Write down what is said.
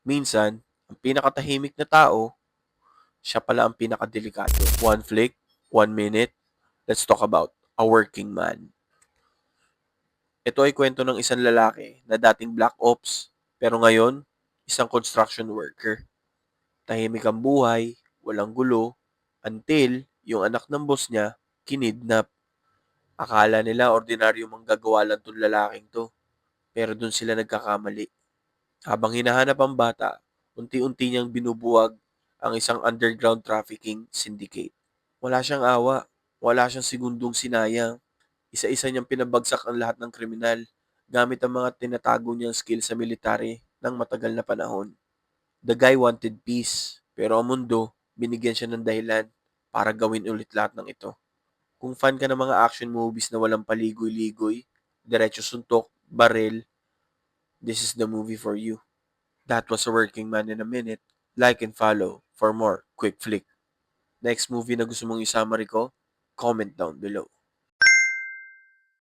Minsan, ang pinakatahimik na tao, siya pala ang pinakadelikado. One flick, 1 minute, let's talk about A Working Man. Ito ay kwento ng isang lalaki na dating black ops, pero ngayon, isang construction worker. Tahimik ang buhay, walang gulo, until yung anak ng boss niya, kinidnap. Akala nila ordinaryo manggagawa lang tong lalaking to, pero dun sila nagkakamali. Habang hinahanap ang bata, unti-unti niyang binubuwag ang isang underground trafficking syndicate. Wala siyang awa, wala siyang segundong sinayang. Isa-isa niyang pinabagsak ang lahat ng kriminal gamit ang mga tinatago niyang skill sa military ng matagal na panahon. The guy wanted peace, pero ang mundo, binigyan siya ng dahilan para gawin ulit lahat ng ito. Kung fan ka ng mga action movies na walang paligoy-ligoy, diretso suntok, baril, this is the movie for you. That was A Working Man in a Minute. Like and follow for more quick flick. Next movie na gusto mong i-summary ko, comment down below.